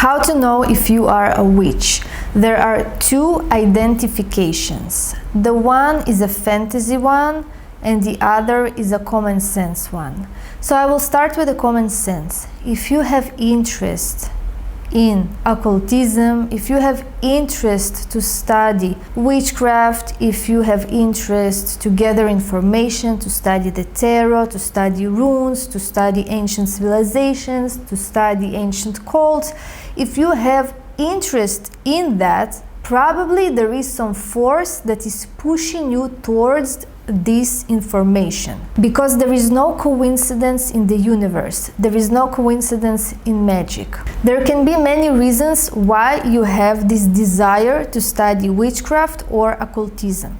How to know if you are a witch? There are two identifications. The one is a fantasy one and the other is a common sense one. So I will start with the common sense. If you have interest in occultism, if you have interest to study witchcraft, if you have interest to gather information, to study the tarot, to study runes, to study ancient civilizations, to study ancient cults, if you have interest in that, probably there is some force that is pushing you towards this information, because there is no coincidence in the universe. There is no coincidence in magic. There can be many reasons why you have this desire to study witchcraft or occultism.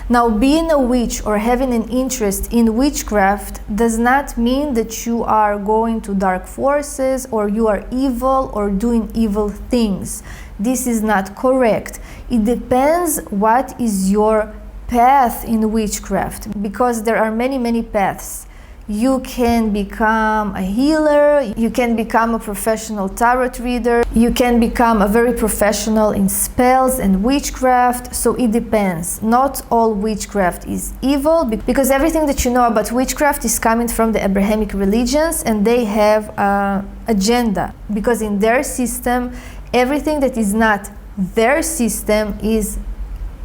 Now, being a witch or having an interest in witchcraft does not mean that you are going to dark forces or you are evil or doing evil things. This is not correct. It depends what is your path in witchcraft, because there are many paths. You can become a healer, you can become a professional tarot reader, you can become a very professional in spells and witchcraft, so it depends. Not all witchcraft is evil, because everything that you know about witchcraft is coming from the Abrahamic religions, and they have an agenda, because in their system, everything that is not their system is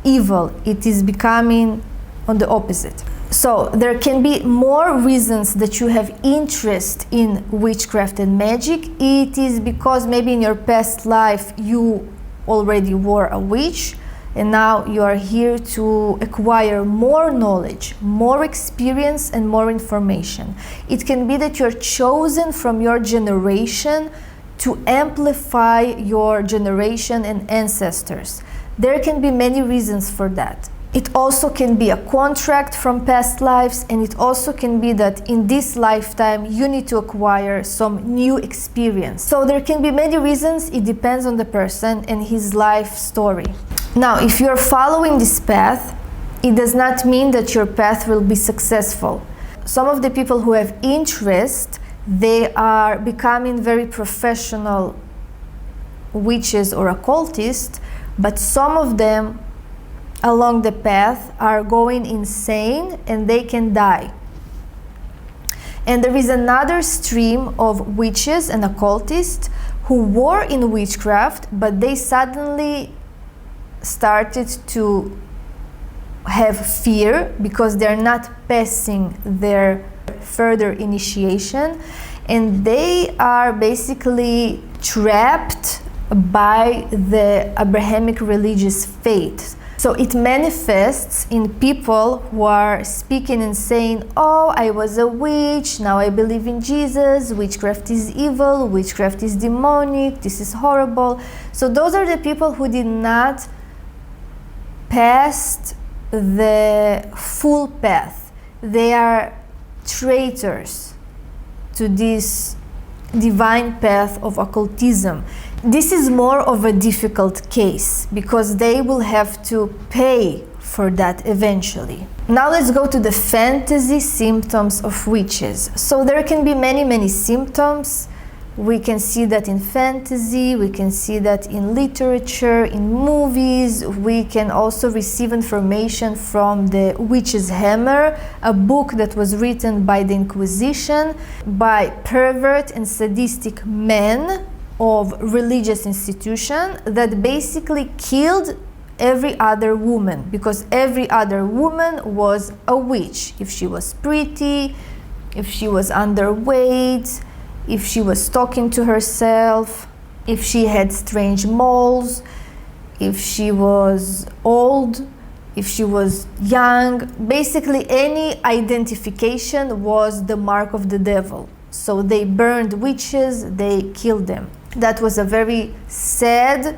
evil. It is becoming on the opposite. So there can be more reasons that you have interest in witchcraft and magic. It is because maybe in your past life you already were a witch, and now you are here to acquire more knowledge, more experience, and more information. It can be that you're chosen from your generation to amplify your generation and ancestors. There can be many reasons for that. It also can be a contract from past lives, and it also can be that in this lifetime you need to acquire some new experience. So there can be many reasons. It depends on the person and his life story. Now, if you're following this path, it does not mean that your path will be successful. Some of the people who have interest, they are becoming very professional witches or occultists, but some of them along the path are going insane and they can die. And there is another stream of witches and occultists who were in witchcraft, but they suddenly started to have fear because they're not passing their further initiation, and they are basically trapped by the Abrahamic religious faith. So it manifests in people who are speaking and saying, oh, I was a witch, now I believe in Jesus, witchcraft is evil, witchcraft is demonic, this is horrible. So those are the people who did not pass the full path. They are traitors to this divine path of occultism. This is more of a difficult case because they will have to pay for that eventually. Now let's go to the fantasy symptoms of witches. So there can be many symptoms. We can see that in fantasy, we can see that in literature, in movies. We can also receive information from the Witch's Hammer, a book that was written by the Inquisition by pervert and sadistic men of religious institution that basically killed every other woman, because every other woman was a witch. If she was pretty, if she was underweight, if she was talking to herself, if she had strange moles, if she was old, if she was young, basically any identification was the mark of the devil. So they burned witches, they killed them. That was a very sad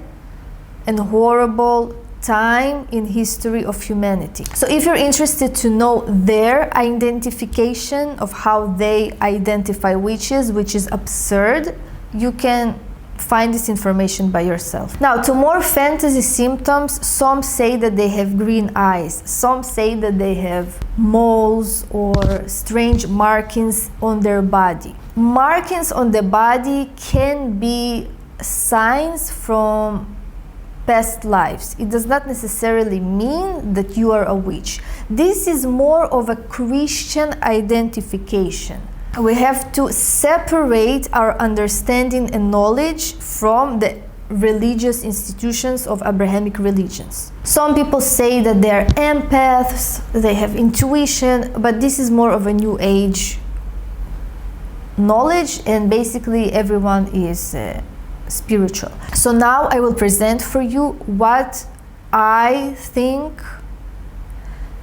and horrible time in history of humanity. So if you're interested to know their identification of how they identify witches, which is absurd, you can find this information by yourself. Now, to more fantasy symptoms, some say that they have green eyes, some say that they have moles or strange markings on their body. Markings on the body can be signs from past lives. It does not necessarily mean that you are a witch. This is more of a Christian identification. We have to separate our understanding and knowledge from the religious institutions of Abrahamic religions. Some people say that they are empaths, they have intuition, but this is more of a New Age knowledge, and basically everyone is spiritual. So now I will present for you what I think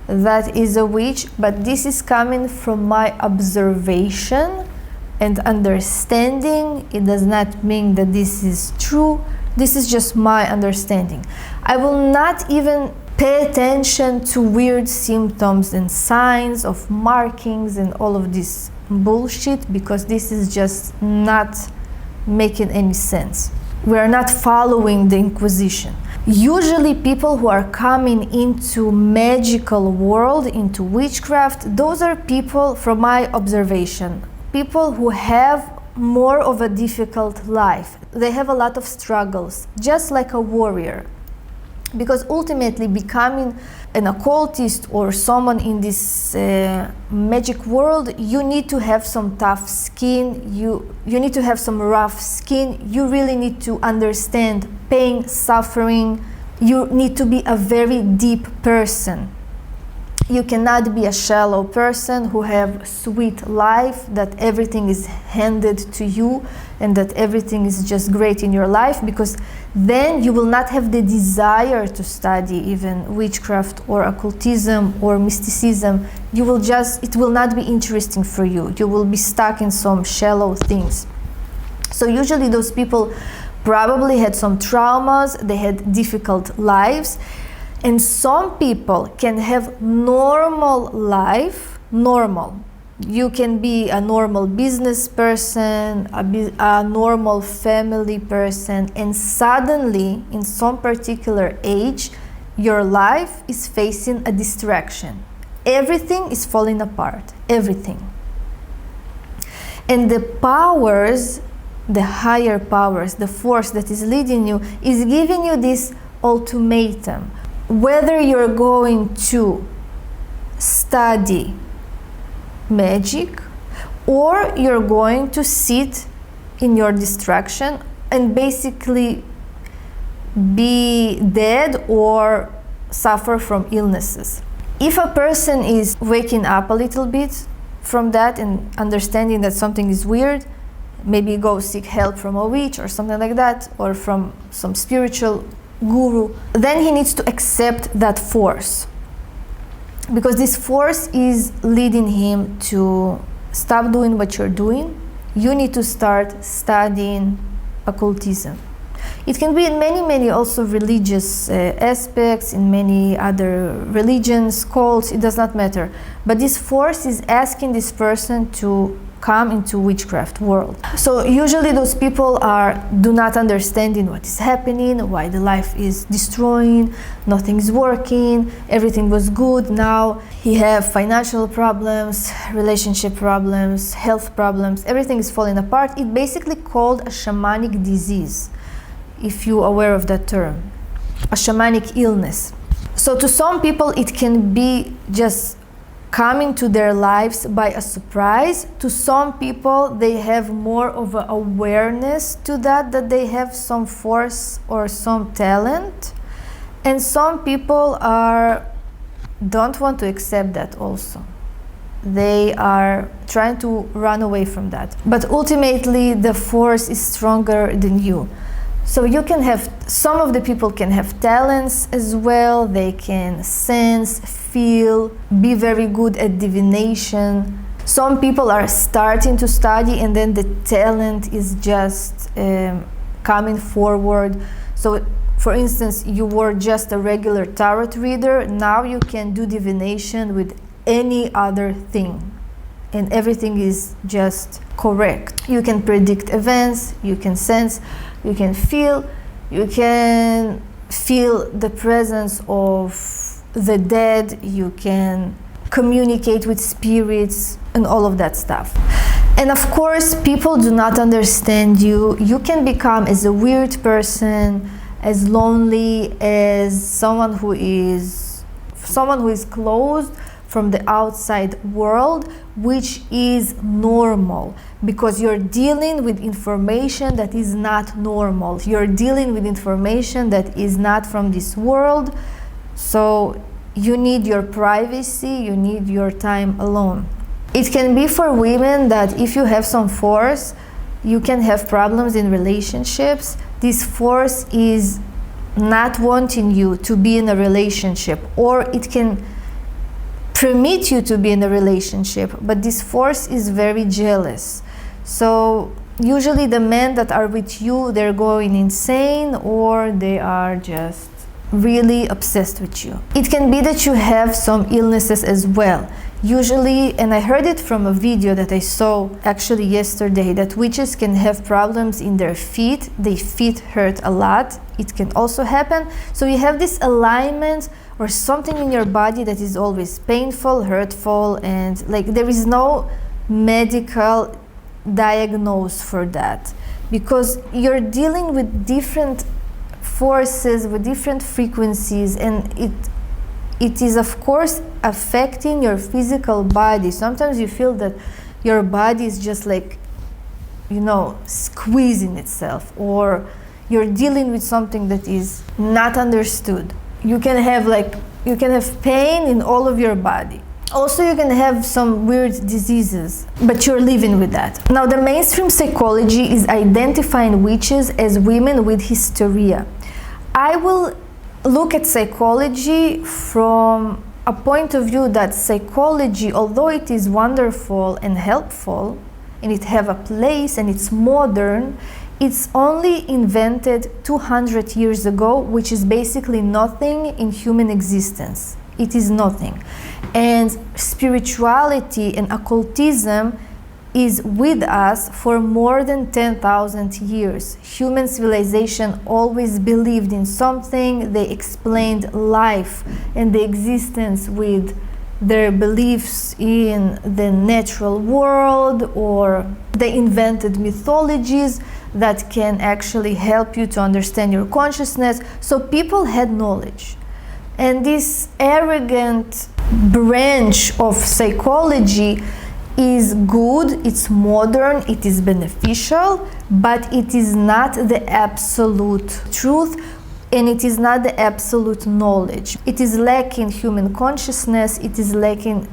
that is a witch, but this is coming from my observation and understanding. It does not mean that this is true. This is just my understanding. I will not even pay attention to weird symptoms and signs of markings and all of this bullshit, because this is just not making any sense. We are not following the Inquisition. Usually people who are coming into magical world, into witchcraft, those are people, from my observation, people who have more of a difficult life. They have a lot of struggles, just like a warrior. Because ultimately becoming an occultist or someone in this magic world, you need to have some tough skin, you need to have some rough skin, you really need to understand pain, suffering, you need to be a very deep person. You cannot be a shallow person who have sweet life, that everything is handed to you and that everything is just great in your life, because then you will not have the desire to study even witchcraft or occultism or mysticism. You will just, it will not be interesting for you. You will be stuck in some shallow things. So usually those people probably had some traumas, they had difficult lives. And some people can have normal life, normal. You can be a normal business person, a normal family person, and suddenly, in some particular age, your life is facing a distraction. Everything is falling apart, everything. And the powers, the higher powers, the force that is leading you, is giving you this ultimatum. Whether you're going to study magic or you're going to sit in your distraction and basically be dead or suffer from illnesses. If a person is waking up a little bit from that and understanding that something is weird, maybe go seek help from a witch or something like that, or from some spiritual guru, then he needs to accept that force, because this force is leading him to stop doing what you're doing. You need to start studying occultism. It can be in many also religious aspects, in many other religions, cults, it does not matter. But this force is asking this person to come into witchcraft world. So usually those people do not understanding what is happening, why the life is destroying, nothing is working, everything was good, now he have financial problems, relationship problems, health problems, everything is falling apart. It's basically called a shamanic disease, if you're aware of that term, a shamanic illness. So to some people it can be just coming to their lives by a surprise. To some people, they have more of an awareness to that they have some force or some talent. And some people don't want to accept that also. They are trying to run away from that. But ultimately, the force is stronger than you. So you can have, some of the people can have talents as well. They can sense, feel, be very good at divination. Some people are starting to study and then the talent is just coming forward. So for instance, you were just a regular tarot reader. Now you can do divination with any other thing. And everything is just correct. You can predict events, you can sense, you can feel the presence of the dead, you can communicate with spirits and all of that stuff. And of course, people do not understand you. You can become as a weird person, as lonely as someone who is closed from the outside world, which is normal, because you're dealing with information that is not normal. You're dealing with information that is not from this world. So you need your privacy, you need your time alone. It can be for women that if you have some force, you can have problems in relationships. This force is not wanting you to be in a relationship, or it can permit you to be in a relationship, but this force is very jealous. So usually the men that are with you, they're going insane, or they are just really obsessed with you. It can be that you have some illnesses as well. Usually, and I heard it from a video that I saw actually yesterday, that witches can have problems in their feet. Their feet hurt a lot. It can also happen. So you have this alignment or something in your body that is always painful, hurtful, and like there is no medical diagnosis for that, because you're dealing with different forces, with different frequencies, and it is of course affecting your physical body. Sometimes you feel that your body is just like, you know, squeezing itself, or you're dealing with something that is not understood. You can have pain in all of your body. Also, you can have some weird diseases, but you're living with that. Now, the mainstream psychology is identifying witches as women with hysteria. I will look at psychology from a point of view that psychology, although it is wonderful and helpful, and it have a place and it's modern, it's only invented 200 years ago, which is basically nothing in human existence. It is nothing. And spirituality and occultism is with us for more than 10,000 years. Human civilization always believed in something. They explained life and the existence with their beliefs in the natural world, or they invented mythologies that can actually help you to understand your consciousness. So people had knowledge. And this arrogant branch of psychology is good, it's modern, it is beneficial, but it is not the absolute truth, and it is not the absolute knowledge. It is lacking human consciousness, it is lacking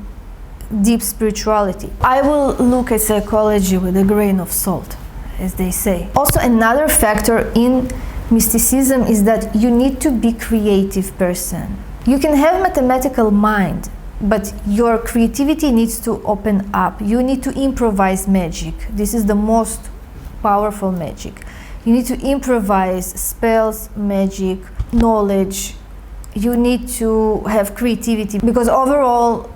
deep spirituality. I will look at psychology with a grain of salt, as they say. Also, another factor in mysticism is that you need to be a creative person. You can have mathematical mind, but your creativity needs to open up. You need to improvise magic. This is the most powerful magic. You need to improvise spells, magic, knowledge. You need to have creativity, because overall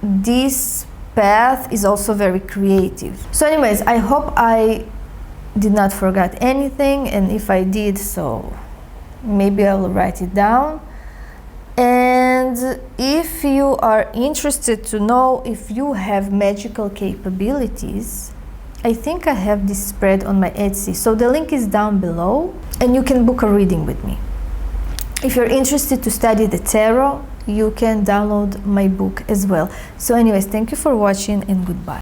this path is also very creative. So anyways, I hope I did not forget anything, and if I did, so maybe I will write it down. And if you are interested to know if you have magical capabilities, I think I have this spread on my Etsy, so the link is down below, and you can book a reading with me. If you're interested to study the tarot, you can download my book as well. So anyways, thank you for watching, and goodbye.